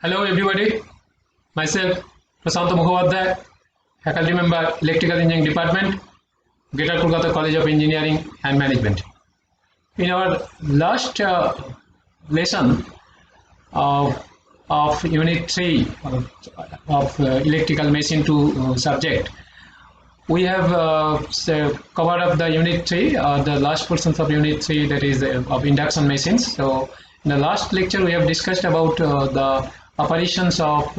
Hello everybody, myself Prasanta Mukhopadhyay, faculty member Electrical Engineering Department, Greater Kolkata College of Engineering and Management. In our last lesson of Unit 3 of Electrical Machine 2 subject, we have covered up the Unit 3, the last portions of Unit 3, that is of induction machines. So in the last lecture we have discussed about the operations of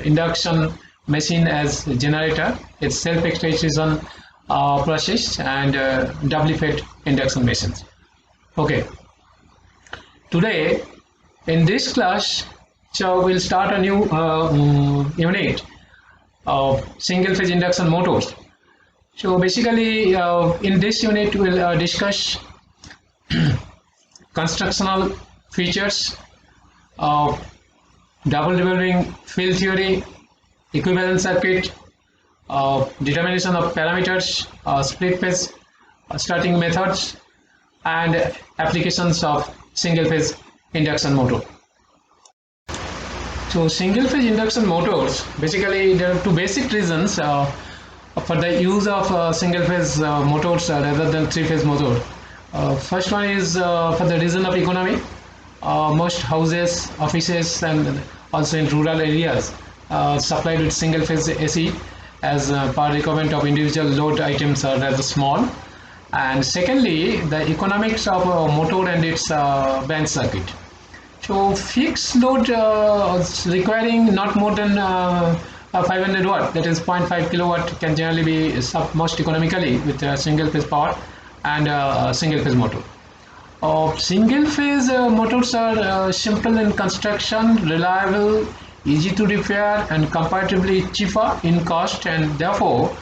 induction machine as generator, its self-excitation process, and doubly fed induction machines. Okay, today in this class, so we'll start a new unit of single phase induction motors. So basically in this unit we'll discuss constructional features of double revolving field theory, equivalent circuit, determination of parameters, split phase starting methods, and applications of single phase induction motor. So single phase induction motors, basically there are two basic reasons for the use of single phase motors rather than three phase motor. First one is for the reason of economy. Most houses, offices, and also in rural areas supplied with single phase AC, as per requirement of individual load items are rather small. And secondly, the economics of a motor and its branch circuit. So fixed load requiring not more than 500 watt, that is 0.5 kilowatt, can generally be most economically with single phase power and single phase motor. Single phase motors are simple in construction, reliable, easy to repair, and comparatively cheaper in cost, and therefore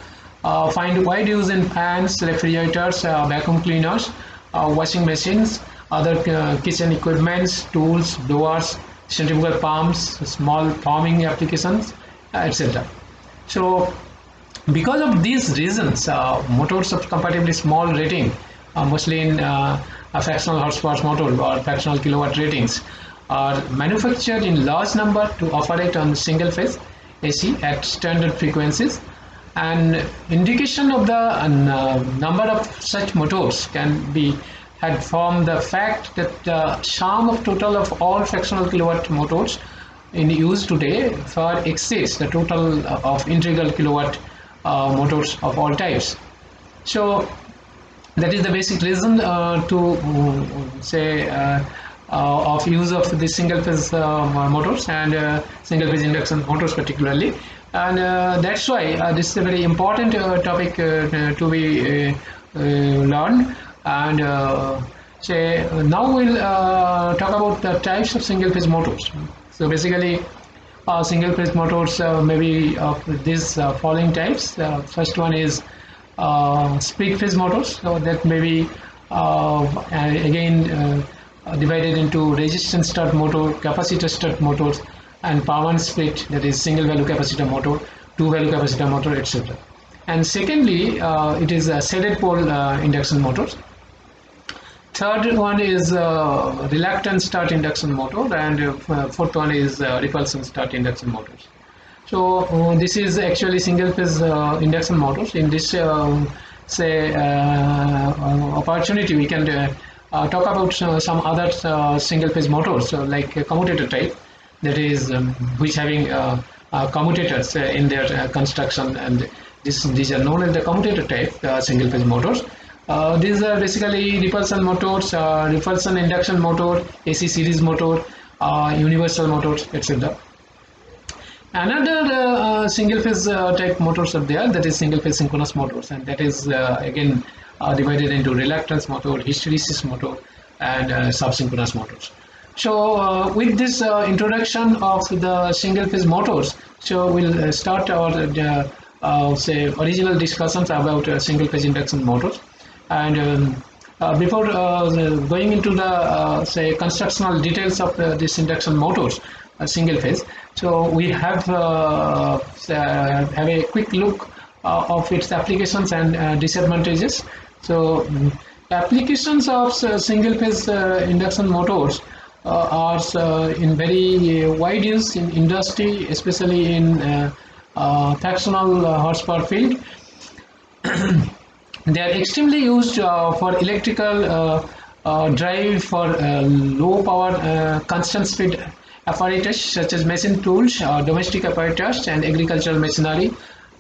find wide use in fans, refrigerators, vacuum cleaners, washing machines, other kitchen equipments, tools, blowers, centrifugal pumps, small farming applications, etc. So because of these reasons, motors of comparatively small rating, mostly in a fractional horsepower motor or fractional kilowatt ratings, are manufactured in large number to operate on single phase AC at standard frequencies. And indication of the number of such motors can be had from the fact that the sum of total of all fractional kilowatt motors in use today far exceeds the total of integral kilowatt motors of all types. So that is the basic reason to say of use of the single phase motors and single phase induction motors particularly, and that's why this is a very important topic to be learned. And say now we'll talk about the types of single phase motors. So basically single phase motors may be of these following types. First one is split phase motors, so that may be again divided into resistance start motor, capacitor start motors, and power split, that is single value capacitor motor, two value capacitor motor, etc. And secondly, it is shaded pole induction motors. Third one is reluctance start induction motor, and fourth one is repulsion start induction motors. So this is actually single phase induction motors. In this say opportunity, we can talk about some other single phase motors like commutator type, that is which having commutators in their construction, and these are known as the commutator type single phase motors. These are basically repulsion motors, repulsion induction motor, AC series motor, universal motors, etc. Another single phase type motors are there, that is single phase synchronous motors, and that is again divided into reluctance motor, hysteresis motor, and sub-synchronous motors. So with this introduction of the single phase motors, so we'll start our say original discussions about single phase induction motors. And before going into the say constructional details of this induction motors, single phase, so we have a quick look of its applications and disadvantages. So applications of single phase induction motors are in very wide use in industry, especially in fractional horsepower field. They are extremely used for electrical drive for low power constant speed apparatus such as machine tools, domestic apparatus and agricultural machinery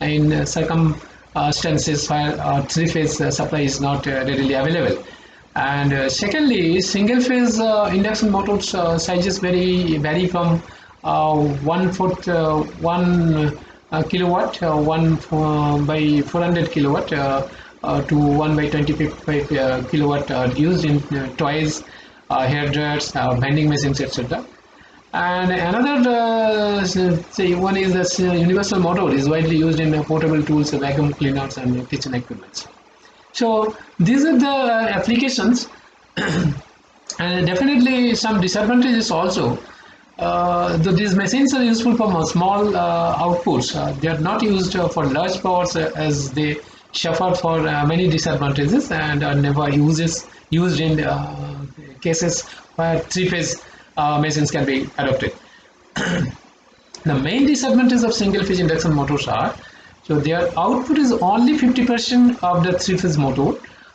in circumstances where three-phase supply is not readily available. And secondly, single-phase induction motors sizes vary from 1/4 1 kilowatt, 1 by 400 kilowatt to 1 by 25 kilowatt are used in toys, hair dryers, vending machines, etc. And another say one is this universal motor is widely used in portable tools, vacuum cleaners, and kitchen equipment. So these are the applications, and definitely some disadvantages also. These machines are useful for small outputs. They are not used for large powers as they suffer for many disadvantages and are never used in cases where three-phase machines can be adopted. The main disadvantage of single-phase induction motors are, so their output is only 50% of the three-phase motor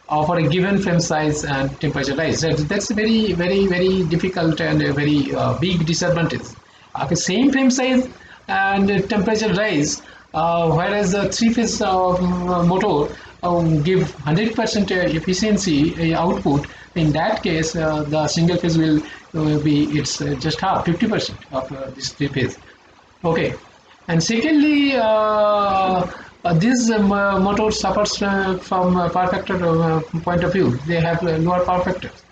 for a given frame size and temperature rise. That's a very difficult and a very big disadvantage. Same frame size and temperature rise, whereas the three-phase motor give 100% efficiency output. In that case, the single phase will be it's just half 50% of this three-phase. Okay, and secondly, this motor suffers from power factor point of view. They have lower power factors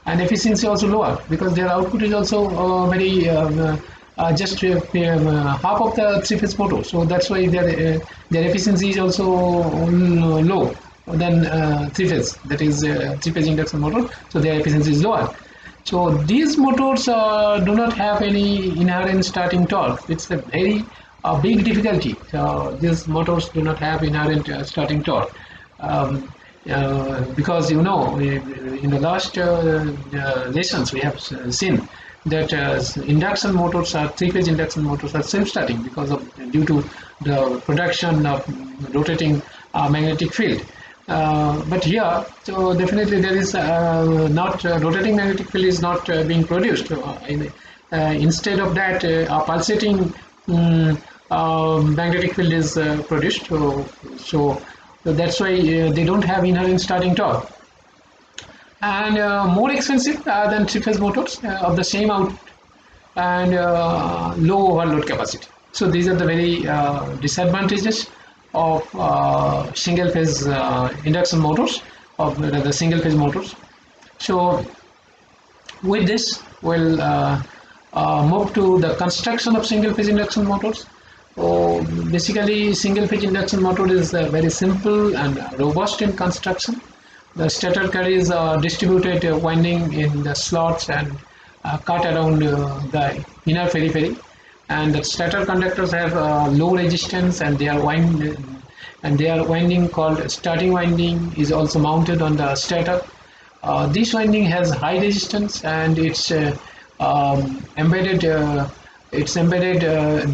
and efficiency also lower because their output is also very just half of the three-phase motor. So that's why their efficiency is also low than three-phase. That is three-phase induction motor. So their efficiency is lower. So these motors do not have any inherent starting torque. It's a very big difficulty. These motors do not have inherent starting torque because in the last lessons we have seen that induction motors are three-phase induction motors are self-starting because of due to the production of rotating magnetic field. But here, so definitely there is not rotating magnetic field is not being produced. Instead of that, a pulsating magnetic field is produced. So that's why they don't have inherent starting torque. And more expensive than three-phase motors of the same output and low overload capacity. So these are the very disadvantages of single-phase induction motors, of the single-phase motors. So with this, we'll move to the construction of single-phase induction motors. So basically, single-phase induction motor is very simple and robust in construction. The stator carries distributed winding in the slots and cut around the inner periphery. And the stator conductors have low resistance, and their winding called starting winding is also mounted on the stator. This winding has high resistance, and it's embedded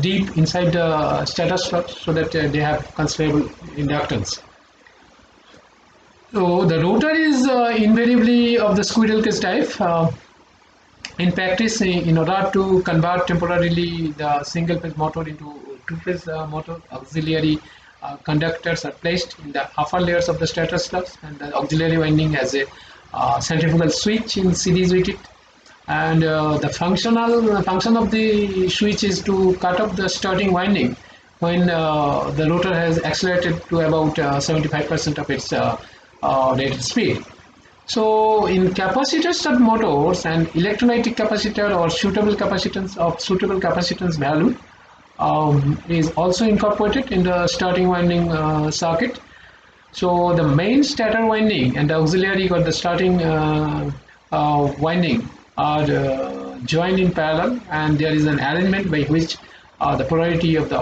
deep inside the stator slots so that they have considerable inductance. So the rotor is invariably of the squirrel cage type. In practice, in order to convert temporarily the single-phase motor into two-phase motor, auxiliary conductors are placed in the upper layers of the stator slabs, and the auxiliary winding has a centrifugal switch in series with it. And the function of the switch is to cut off the starting winding when the rotor has accelerated to about 75% of its rated speed. So in capacitor stud motors, an electrolytic capacitor or suitable capacitance value is also incorporated in the starting winding circuit. So the main stator winding and the auxiliary or the starting winding are joined in parallel, and there is an arrangement by which the polarity of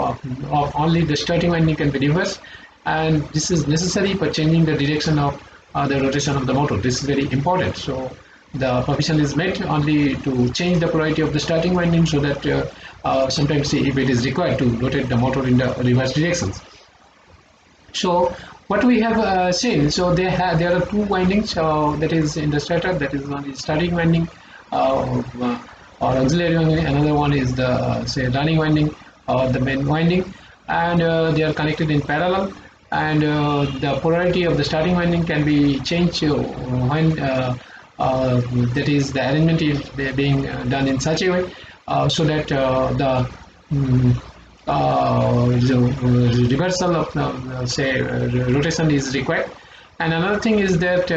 only the starting winding can be reversed, and this is necessary for changing the direction of the rotation of the motor. This is very important. So the provision is made only to change the polarity of the starting winding, so that sometimes if it is required to rotate the motor in the reverse directions. So what we have seen, so there are two windings, that is in the stator, that is one is starting winding, or auxiliary winding, another one is the say running winding or the main winding, and they are connected in parallel, and the polarity of the starting winding can be changed when that is the arrangement is being done in such a way so that the reversal of say rotation is required. And another thing is that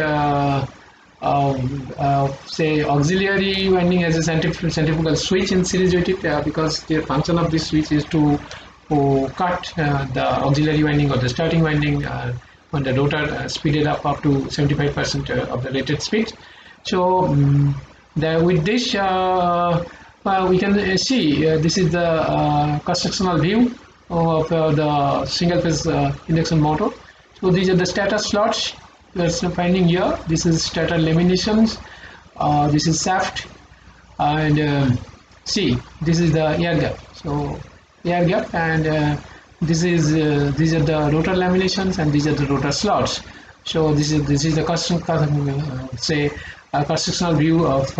say auxiliary winding has a centrifugal switch in series with it, because the function of this switch is to cut the auxiliary winding or the starting winding when the rotor speeded up to 75% of the rated speed. So with this we can see this is the constructional view of the single phase induction motor. So these are the stator slots we are finding here. This is stator laminations, this is shaft, and see, this is the air gap. So air gap, and this is these are the rotor laminations, and these are the rotor slots. So this is the constructional view of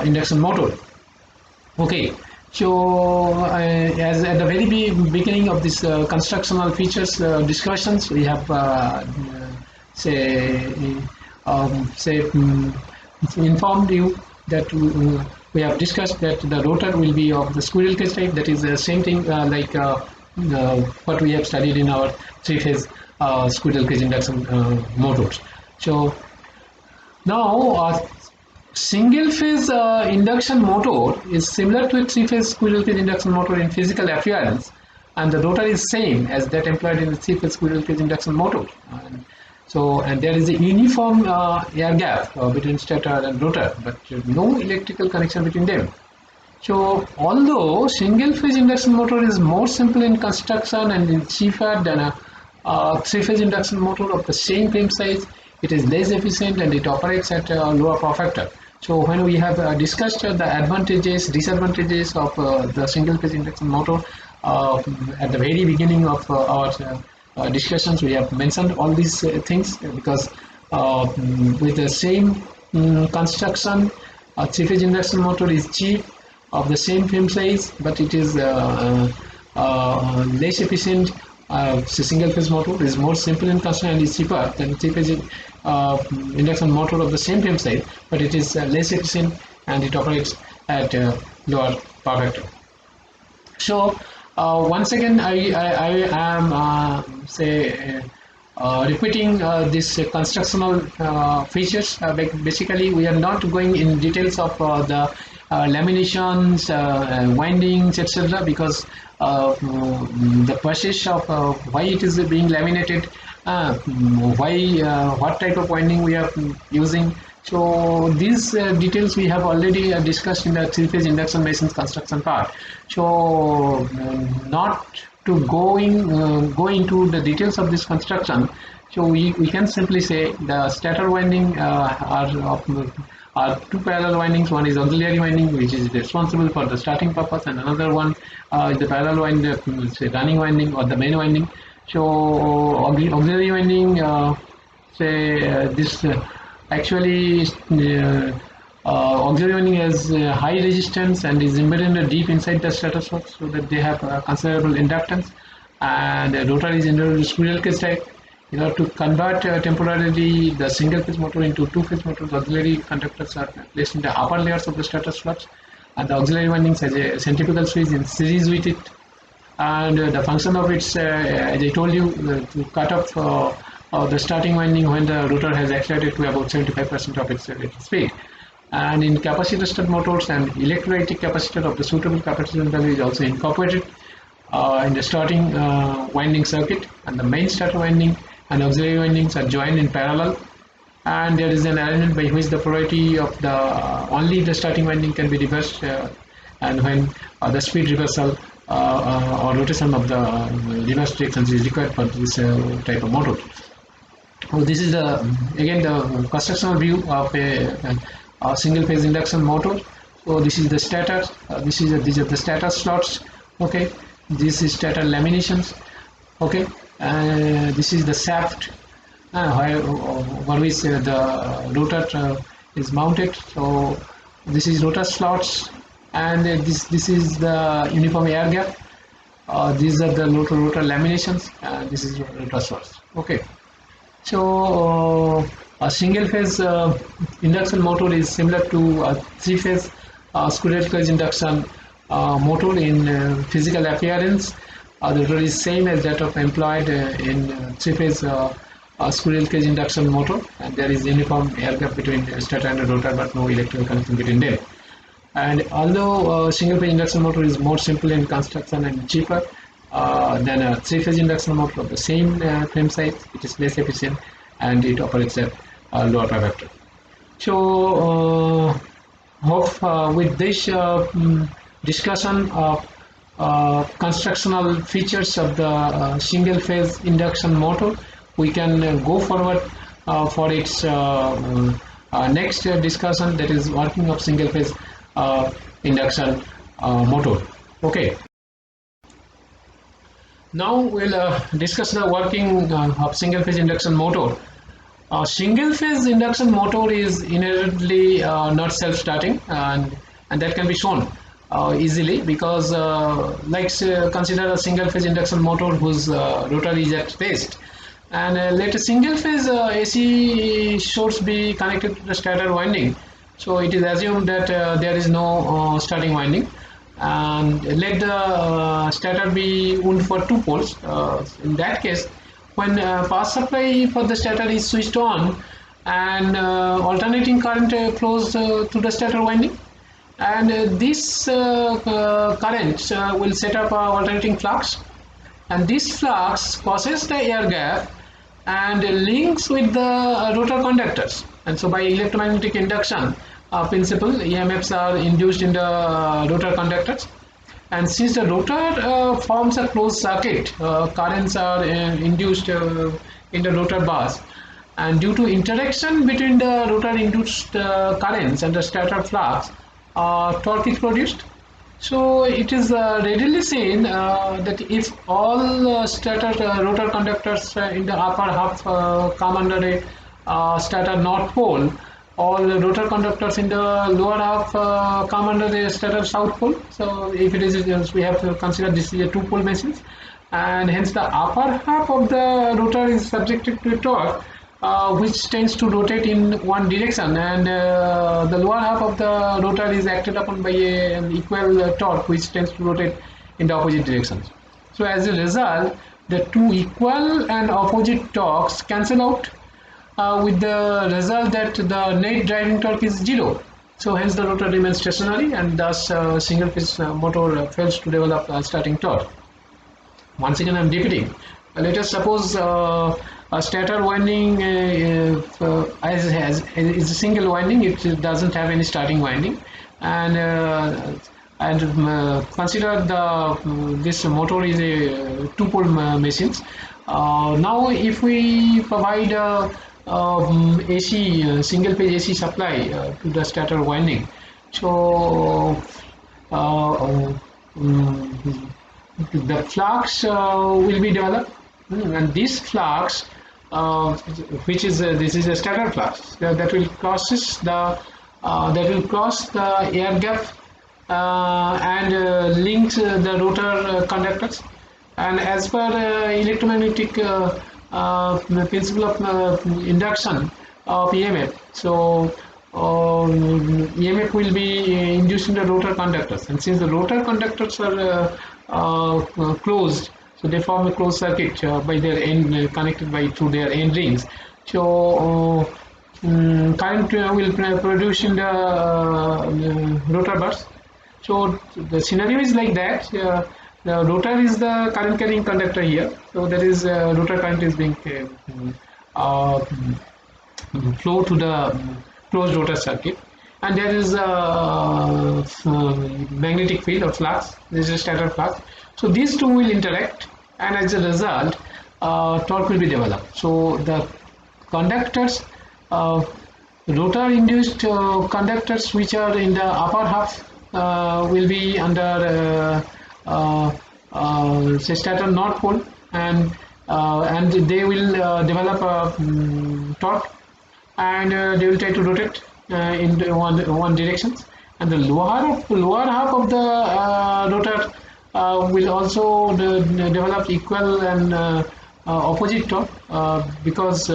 induction motor. Okay, so as at the very beginning of this constructional features discussions, we have informed you that we have discussed that the rotor will be of the squirrel cage type. That is the same thing like what we have studied in our three-phase squirrel cage induction motors. So now single phase induction motor is similar to a three-phase squirrel cage induction motor in physical appearance, and the rotor is same as that employed in the three-phase squirrel cage induction motor. And there is a uniform air gap between stator and rotor, but no electrical connection between them. So although single phase induction motor is more simple in construction and is cheaper than a three-phase induction motor of the same frame size, it is less efficient and it operates at a lower power factor. So when we have discussed the advantages, disadvantages of the single phase induction motor at the very beginning of our discussions, we have mentioned all these things, because with the same construction, a three-phase induction motor is cheap, of the same frame size, but it is less efficient. Single phase motor is more simple in construction and is cheaper than three-phase induction motor of the same frame size, but it is less efficient and it operates at lower power factor. So once again, I am repeating this constructional features. Basically, we are not going in details of the laminations, windings, etc., because the process of why it is being laminated, what type of winding we are using. So these details we have already discussed in the three-phase induction machines construction part. So not to go into the details of this construction. So we can simply say the stator winding are two parallel windings. One is auxiliary winding, which is responsible for the starting purpose, and another one is the parallel winding, say running winding or the main winding. So auxiliary winding, this actually auxiliary winding has high resistance and is embedded deep inside the stator slot, so that they have considerable inductance, and the rotor is in squirrel cage type. In order to convert temporarily the single phase motor into two-phase motors, auxiliary conductors are placed in the upper layers of the stator slots, and the auxiliary windings has a centrifugal switch in series with it, and the function of its, as I told you, to cut off the starting winding when the rotor has accelerated to about 75% of its rated speed. And in capacitor stud motors, an electrolytic capacitor of the suitable capacitance value is also incorporated in the starting winding circuit, and the main stator winding and auxiliary windings are joined in parallel, and there is an arrangement by which the polarity of only the starting winding can be reversed, and when the speed reversal or rotation of the reverse directions is required for this type of motor. So this is again the constructional view of a single phase induction motor. So this is the stator, these are the stator slots. Okay, this is stator laminations. Okay, this is the shaft over which the rotor is mounted. So this is rotor slots, and this is the uniform air gap. These are the rotor laminations, and this is rotor slots. Okay, so a single phase induction motor is similar to a three phase squirrel cage induction motor in physical appearance. The rotor is same as that of employed in three phase squirrel cage induction motor, and there is uniform air gap between stator and rotor, but no electrical connection between them. And although single phase induction motor is more simple in construction and cheaper than a three phase induction motor of the same frame size, it is less efficient and it operates at lower power factor. So hope with this discussion of constructional features of the single phase induction motor, we can go forward for its next discussion, that is working of single phase induction motor. Okay, now we'll discuss the working of single phase induction motor. Single phase induction motor is inherently not self-starting, and that can be shown easily because consider a single phase induction motor whose rotor is at rest, and let a single phase AC source be connected to the stator winding. So it is assumed that there is no starting winding, and let the stator be wound for two poles. In that case, when power supply for the stator is switched on and alternating current flows to the stator winding, and this current will set up alternating flux, and this flux crosses the air gap and links with the rotor conductors, and so by electromagnetic induction principle, EMFs are induced in the rotor conductors, and since the rotor forms a closed circuit, currents are induced in the rotor bars, and due to interaction between the rotor induced currents and the stator flux, torque is produced. So it is readily seen that if all stator rotor conductors in the upper half come under a stator north pole, all the rotor conductors in the lower half come under the stator south pole. So if it is, we have to consider this is a two pole machine, and hence the upper half of the rotor is subjected to a torque which tends to rotate in one direction, and the lower half of the rotor is acted upon by an equal torque which tends to rotate in the opposite directions. So as a result, the two equal and opposite torques cancel out, with the result that the net driving torque is zero. So hence the rotor remains stationary, and thus single phase motor fails to develop starting torque. Once again I am repeating, let us suppose a stator winding is a single winding, it doesn't have any starting winding, and consider this motor is a two pole machine. Now if we provide AC single phase AC supply to the stator winding, so the flux will be developed, and this flux which is this is a stator flux that will cross the air gap and link the rotor conductors, and as per electromagnetic principle of induction of EMF, so EMF will be induced in the rotor conductors, and since the rotor conductors are closed, so they form a closed circuit by their end connected by through their end rings. So current will produce in the rotor bars. So the scenario is like that. The rotor is the current carrying conductor here. So there is rotor current is being flow to the closed rotor circuit, and there is a magnetic field or flux. This is a stator flux. So these two will interact, and as a result torque will be developed. So the conductors rotor induced conductors which are in the upper half will be under say stator north pole, and they will develop a torque, and they will try to rotate in one direction, and the lower half of the rotor will also develop equal and opposite torque, because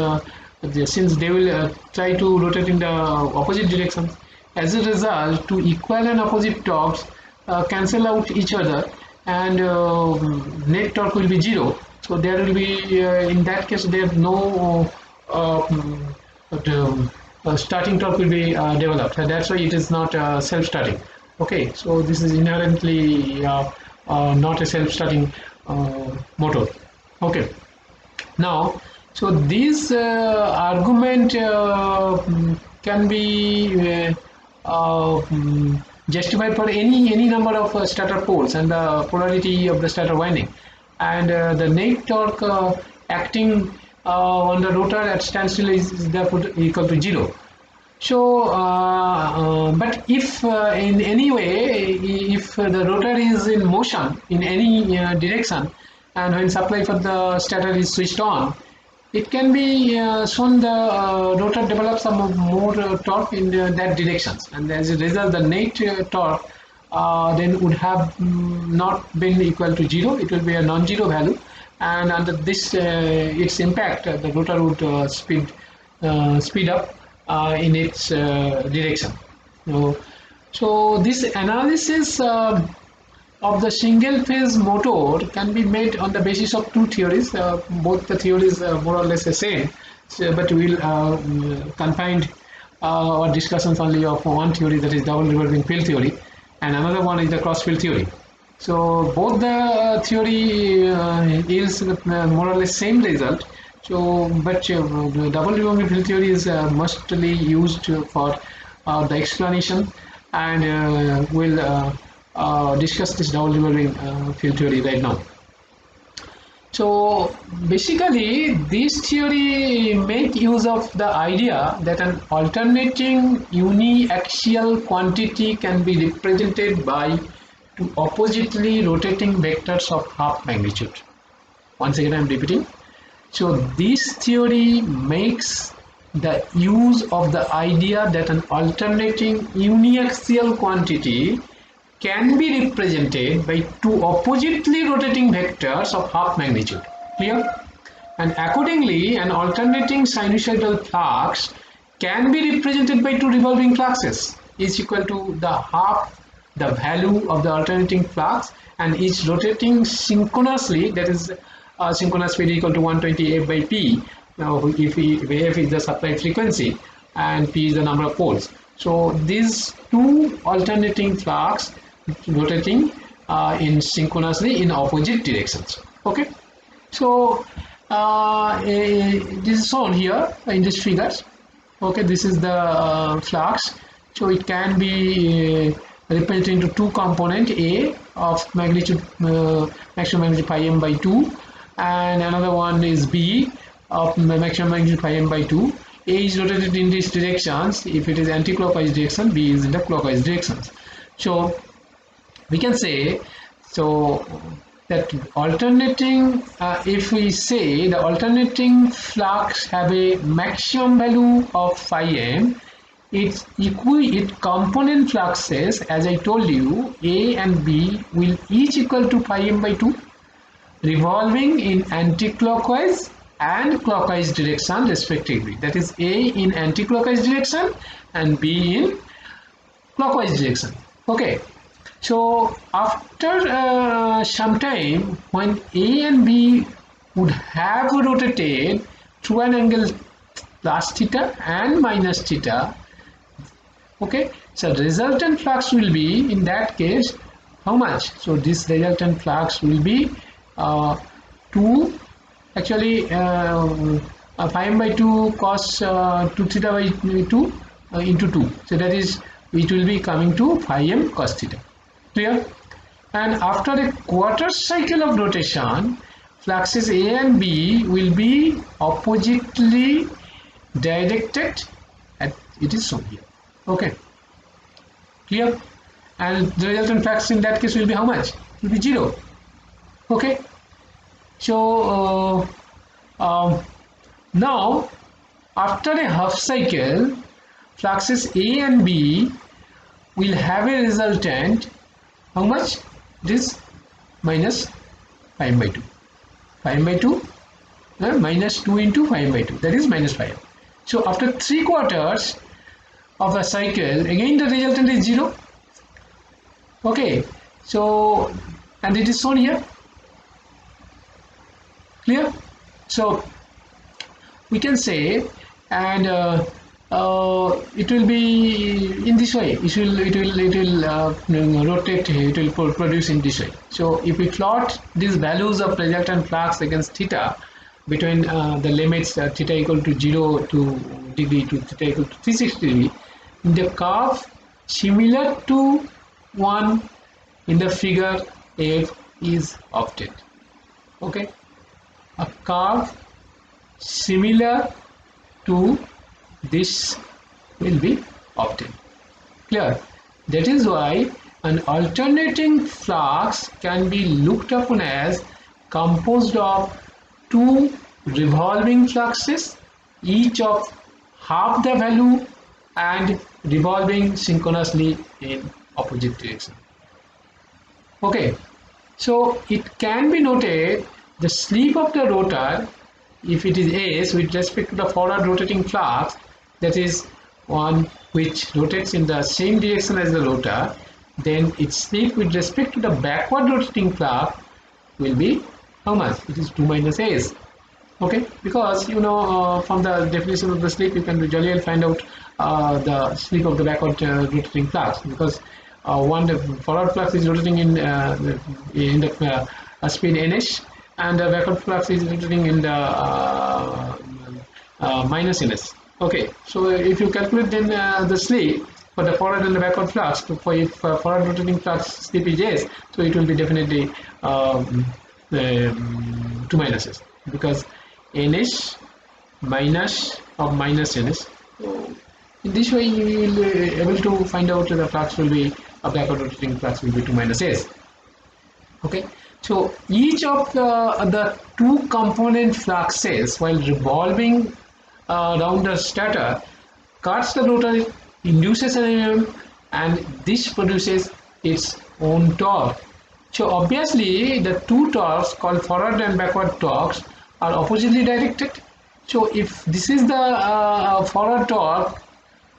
since they will try to rotate in the opposite directions. As a result, two equal and opposite torques cancel out each other, and net torque will be zero. So there will be in that case there no starting torque will be developed, and that's why it is not self-starting. Okay, so this is inherently not a self-starting motor. Okay, now so this argument can be justified for any number of stator poles and the polarity of the stator winding, and the net torque acting on the rotor at standstill is therefore equal to zero. So but if in any way, if the rotor is in motion in any direction, and when supply for the stator is switched on, it can be shown the rotor develops some more torque in that direction, and as a result the net torque then would have not been equal to zero. It will be a non-zero value, and under this its impact, the rotor would speed up in its direction. So this analysis of the single phase motor can be made on the basis of two theories. Both the theories are more or less the same, but we will confine our discussions only of one theory, that is double revolving field theory, and another one is the cross field theory. So both the theory yields more or less same result. So but the double revolving field theory is mostly used for the explanation, and we'll discuss this double revolving field theory right now. So basically this theory make use of the idea that an alternating uniaxial quantity can be represented by two oppositely rotating vectors of half magnitude. Once again I am repeating. So this theory makes the use of the idea that an alternating uniaxial quantity can be represented by two oppositely rotating vectors of half magnitude. Clear? And accordingly, an alternating sinusoidal flux can be represented by two revolving fluxes, is equal to the half the value of the alternating flux, and each rotating synchronously, that is synchronous speed equal to 120 f by p. Now if f is the supply frequency and p is the number of poles, so these two alternating flux rotating in synchronously in opposite directions. Okay, so this is shown here in this figures. Okay, this is the flux. So it can be represented into two component, A of magnitude maximum magnitude pi m by 2, and another one is B of maximum magnitude pi m by 2. A is rotated in these directions. If it is anti-clockwise direction, B is in the clockwise directions. So we can say so that alternating if we say the alternating flux have a maximum value of phi m, its component fluxes, as I told you, A and B will each equal to pi m by 2, revolving in anti-clockwise and clockwise direction respectively. That is A in anti-clockwise direction and B in clockwise direction. Okay, so after some time, when A and B would have rotated through an angle plus theta and minus theta, okay, so resultant flux will be in that case how much? So this resultant flux will be 2, actually pi m by 2 cos 2 theta by 2 into 2, so that is it will be coming to phi m cos theta. Clear? And after a quarter cycle of rotation, fluxes A and B will be oppositely directed at It is shown here. Okay, clear? And the resultant flux in that case will be how much? It will be 0. Okay, so now after a half cycle, fluxes A and B will have a resultant. How much? It is minus 5 by 2. 5 by 2 minus 2 into 5 by 2, that is minus 5. So after 3 quarters of a cycle, again the resultant is 0. Okay, so and it is shown here. Clear? So we can say, and it will be in this way. It will rotate. It will produce in this way. So if we plot these values of resultant flux against theta between the limits theta equal to 0 to degree to theta equal to 360 degree, the curve similar to one in the figure F is obtained. Okay, a curve similar to this will be obtained. Clear? That is why an alternating flux can be looked upon as composed of two revolving fluxes, each of half the value and revolving synchronously in opposite direction. Okay, so it can be noted the slip of the rotor, if it is S with respect to the forward rotating flux, that is one which rotates in the same direction as the rotor, then its slip with respect to the backward rotating flux will be how much? It is 2 minus S. Okay, because you know from the definition of the slip you can usually find out the slip of the backward rotating flux, because one the forward flux is rotating in the speed nh, and the backward flux is rotating in the minus ns. Okay, so if you calculate then the slip for the forward and the backward flux, for if forward rotating flux slip is S, so it will be definitely 2 minus S, because ns minus of minus ns. So in this way you will be able to find out the flux will be a backward rotating flux will be 2 minus S. Okay, so each of the two component fluxes while revolving around the stator cuts the rotor, induces an EMF, and this produces its own torque. So obviously the two torques called forward and backward torques are oppositely directed. So if this is the forward torque,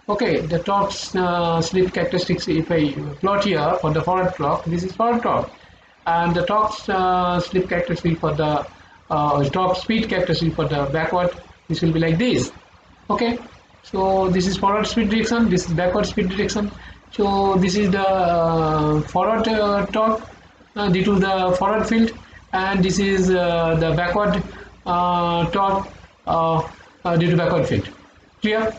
okay, the torque slip characteristics, if I plot here for the forward torque, this is forward torque, and the torque slip characteristic for the torque speed characteristic for the backward, this will be like this. Okay, so this is forward speed direction, this is backward speed direction. So this is the forward torque due to the forward field, and this is the backward torque due to backward field. Clear?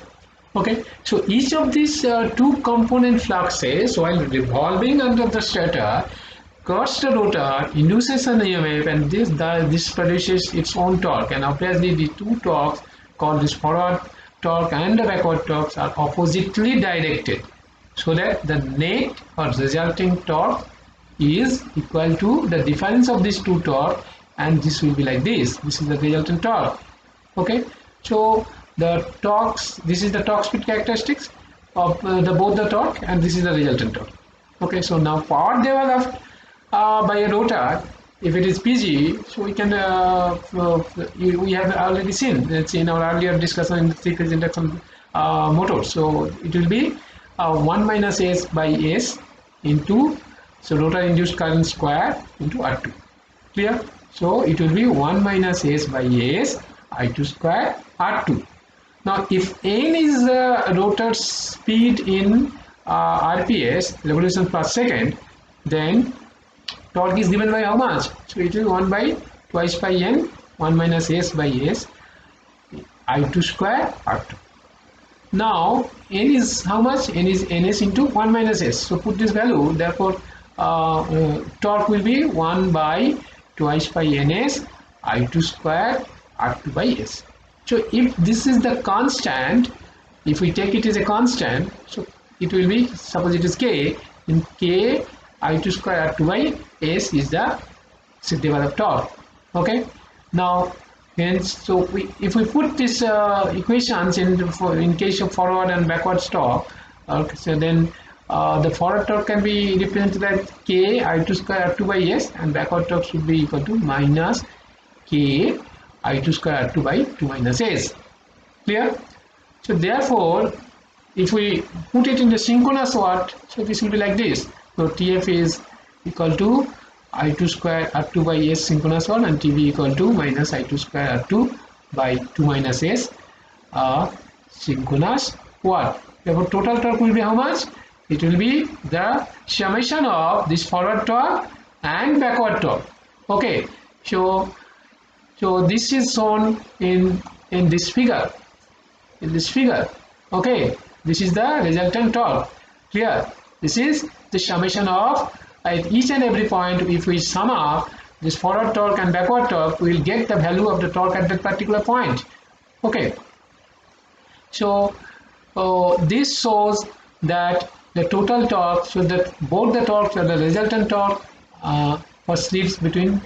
Okay, so each of these two component fluxes while revolving under the stator cuts the rotor, induces an EMF, and this produces its own torque. And obviously the two torques called this forward torque and the backward torques are oppositely directed, so that the net or resulting torque is equal to the difference of these two torques, and this will be like this. This is the resultant torque. Okay, so the torques, this is the torque speed characteristics of both the torque, and this is the resultant torque. Okay, so now power developed by a rotor, if it is PG, so we can we have already seen, let's see in our earlier discussion in the three-phase induction motor. So it will be 1 minus S by S into, so rotor induced current square into R2. Clear? So it will be 1 minus S by S I2 square R2. Now if N is the rotor speed in RPS, revolution per second, then torque is given by how much? So it is 1 by twice by N, 1 minus S by S I2 square R2. Now N is how much? N is Ns into 1 minus S. So put this value, therefore torque will be 1 by twice by Ns I2 square R2 by S. So if this is the constant, if we take it as a constant, so it will be, suppose it is k, in k I2 square R2 by S is the developed torque. Okay, now hence, so if we put these equations in case of forward and backward torque, okay, so then the forward torque can be represented as k I2 square R2 by S, and backward torque should be equal to minus k I2 square R2 by 2 minus S. Clear? So therefore, if we put it in the synchronous watt, so this will be like this. So TF is equal to I2 square R2 by S synchronous watt, and TB equal to minus I2 square R2 by 2 minus S synchronous watt. Therefore, total torque will be how much? It will be the summation of this forward torque and backward torque. Okay, so this is shown in this figure. In this figure, okay, this is the resultant torque. Clear? This is the summation of, at each and every point, if we sum up this forward torque and backward torque, we will get the value of the torque at that particular point. Okay, so this shows that the total torque, so that both the torques and the resultant torque for slips between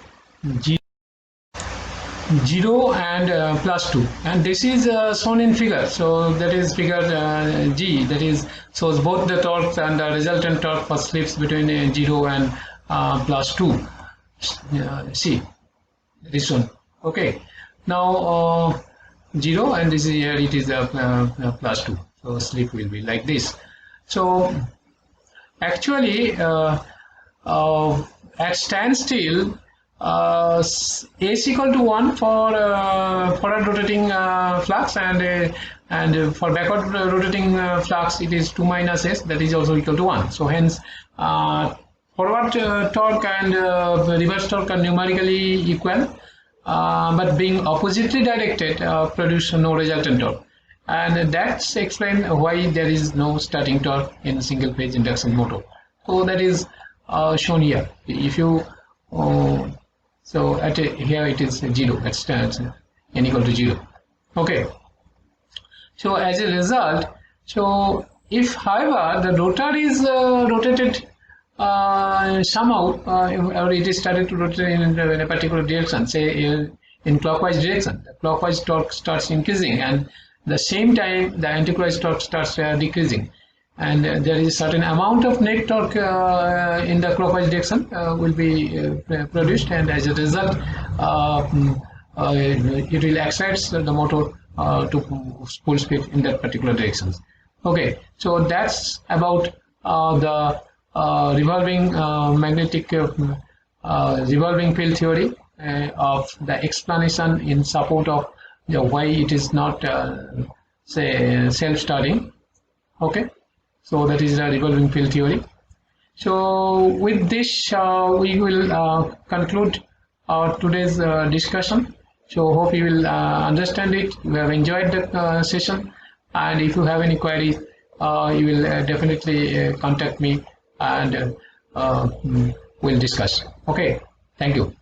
0 and plus 2, and this is shown in figure. So that is figure G, that is shows both the torques and the resultant torque for slips between 0 and plus 2. See, this one. Okay, now 0, and this is here, it is plus 2, so slip will be like this. So actually at standstill, S equal to 1 for forward rotating flux, and for backward rotating flux it is 2 minus S, that is also equal to 1. So hence forward torque and reverse torque are numerically equal, but being oppositely directed produce no resultant torque, and that's explain why there is no starting torque in single phase induction motor. So that is shown here. If you so at here it is 0, at stands n equal to 0. Okay, so as a result, so if however the rotor is rotated somehow, or it is started to rotate in a particular direction, say in clockwise direction, the clockwise torque starts increasing, and the same time the anti-clockwise torque starts decreasing, and there is a certain amount of net torque in the clockwise direction will be produced, and as a result it will excite the motor to full speed in that particular direction. Okay, so that's about the revolving magnetic revolving field theory of the explanation in support of the why it is not say self-starting. Okay, so that is the revolving field theory. So with this we will conclude our today's discussion. So hope you will understand it, you have enjoyed the session, and if you have any queries you will definitely contact me, and we'll discuss. Okay, thank you.